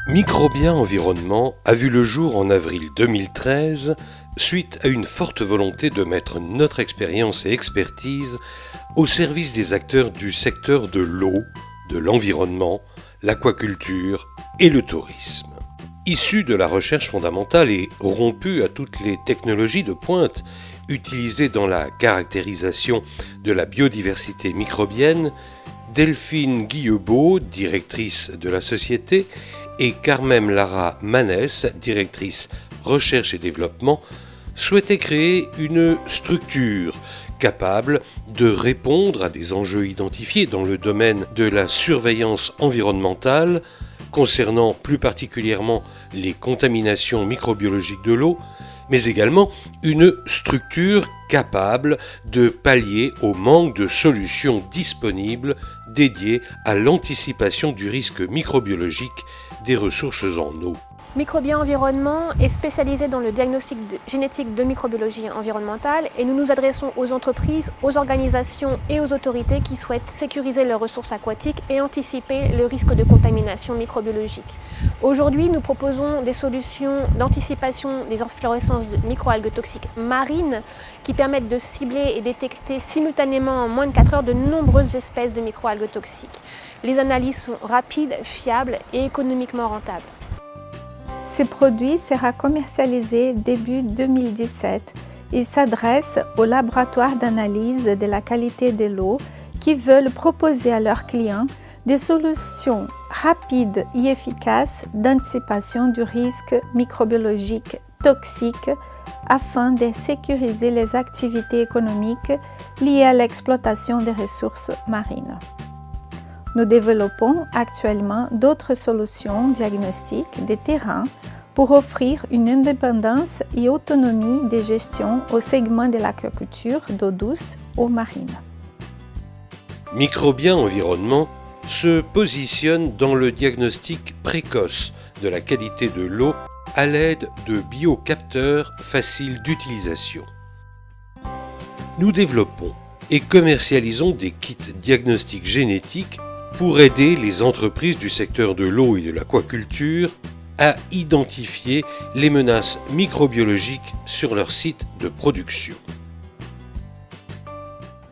Microbien Environnement a vu le jour en avril 2013 suite à une forte volonté de mettre notre expérience et expertise au service des acteurs du secteur de l'eau, de l'environnement, l'aquaculture et le tourisme. Issu de la recherche fondamentale et rompu à toutes les technologies de pointe utilisées dans la caractérisation de la biodiversité microbienne, Delphine Guillebeau, directrice de la société, et Carmen Lara Manès, directrice recherche et développement, souhaitaient créer une structure capable de répondre à des enjeux identifiés dans le domaine de la surveillance environnementale, concernant plus particulièrement les contaminations microbiologiques de l'eau, mais également une structure capable de pallier au manque de solutions disponibles dédiées à l'anticipation du risque microbiologique des ressources en eau. Microbien Environnement est spécialisé dans le diagnostic génétique de microbiologie environnementale et nous nous adressons aux entreprises, aux organisations et aux autorités qui souhaitent sécuriser leurs ressources aquatiques et anticiper le risque de contamination microbiologique. Aujourd'hui, nous proposons des solutions d'anticipation des inflorescences de microalgues toxiques marines qui permettent de cibler et détecter simultanément en moins de 4 heures de nombreuses espèces de microalgues toxiques. Les analyses sont rapides, fiables et économiquement rentables. Ce produit sera commercialisé début 2017. Il s'adresse aux laboratoires d'analyse de la qualité de l'eau qui veulent proposer à leurs clients des solutions rapides et efficaces d'anticipation du risque microbiologique toxique afin de sécuriser les activités économiques liées à l'exploitation des ressources marines. Nous développons actuellement d'autres solutions diagnostiques de terrain pour offrir une indépendance et autonomie de gestion au segment de l'aquaculture d'eau douce ou marine. Microbien Environnement se positionne dans le diagnostic précoce de la qualité de l'eau à l'aide de biocapteurs faciles d'utilisation. Nous développons et commercialisons des kits diagnostiques génétiques pour aider les entreprises du secteur de l'eau et de l'aquaculture à identifier les menaces microbiologiques sur leur site de production.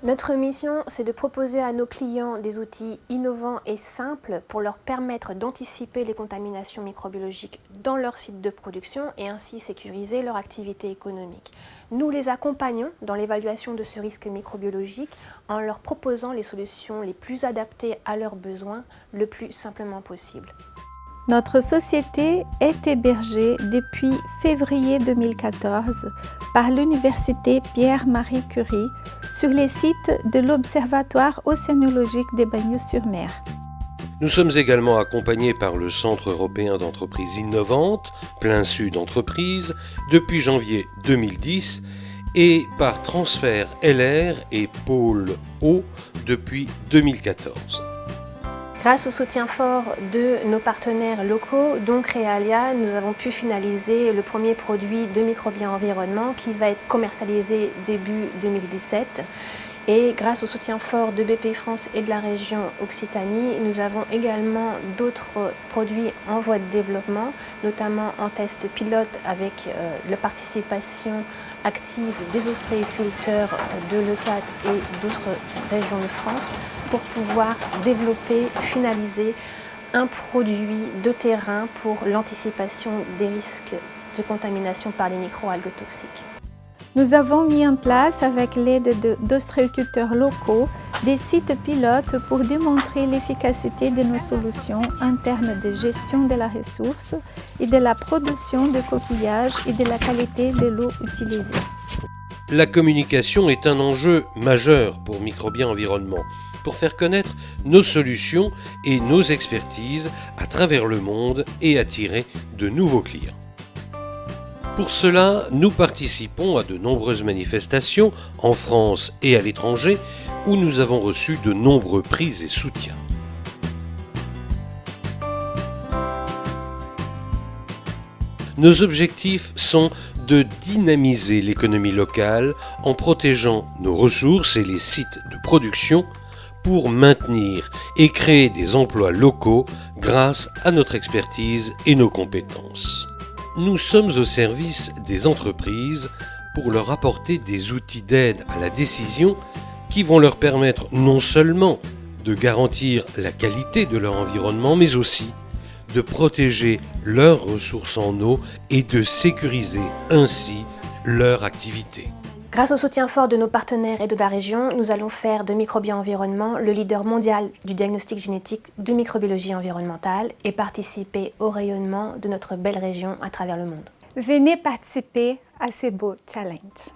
Notre mission, c'est de proposer à nos clients des outils innovants et simples pour leur permettre d'anticiper les contaminations microbiologiques dans leur site de production et ainsi sécuriser leur activité économique. Nous les accompagnons dans l'évaluation de ce risque microbiologique en leur proposant les solutions les plus adaptées à leurs besoins le plus simplement possible. Notre société est hébergée depuis février 2014 par l'Université Pierre-Marie Curie sur les sites de l'Observatoire océanologique des Bagnols-sur-Mer. Nous sommes également accompagnés par le Centre européen d'entreprises innovantes, Plein Sud Entreprises, depuis janvier 2010 et par Transfert LR et Pôle Eau depuis 2014. Grâce au soutien fort de nos partenaires locaux, dont Créalia, nous avons pu finaliser le premier produit de Microbien Environnement qui va être commercialisé début 2017. Et grâce au soutien fort de Bpifrance et de la région Occitanie, nous avons également d'autres produits en voie de développement, notamment en test pilote avec la participation active des ostréiculteurs de l'ECAT et d'autres régions de France pour pouvoir développer, finaliser un produit de terrain pour l'anticipation des risques de contamination par les microalgues toxiques. Nous avons mis en place, avec l'aide d'ostréiculteurs locaux, des sites pilotes pour démontrer l'efficacité de nos solutions en termes de gestion de la ressource et de la production de coquillages et de la qualité de l'eau utilisée. La communication est un enjeu majeur pour Microbien Environnement, pour faire connaître nos solutions et nos expertises à travers le monde et attirer de nouveaux clients. Pour cela, nous participons à de nombreuses manifestations en France et à l'étranger où nous avons reçu de nombreux prix et soutiens. Nos objectifs sont de dynamiser l'économie locale en protégeant nos ressources et les sites de production pour maintenir et créer des emplois locaux grâce à notre expertise et nos compétences. Nous sommes au service des entreprises pour leur apporter des outils d'aide à la décision qui vont leur permettre non seulement de garantir la qualité de leur environnement, mais aussi de protéger leurs ressources en eau et de sécuriser ainsi leur activité. Grâce au soutien fort de nos partenaires et de la région, nous allons faire de Microbien Environnement le leader mondial du diagnostic génétique de microbiologie environnementale et participer au rayonnement de notre belle région à travers le monde. Venez participer à ces beaux challenges.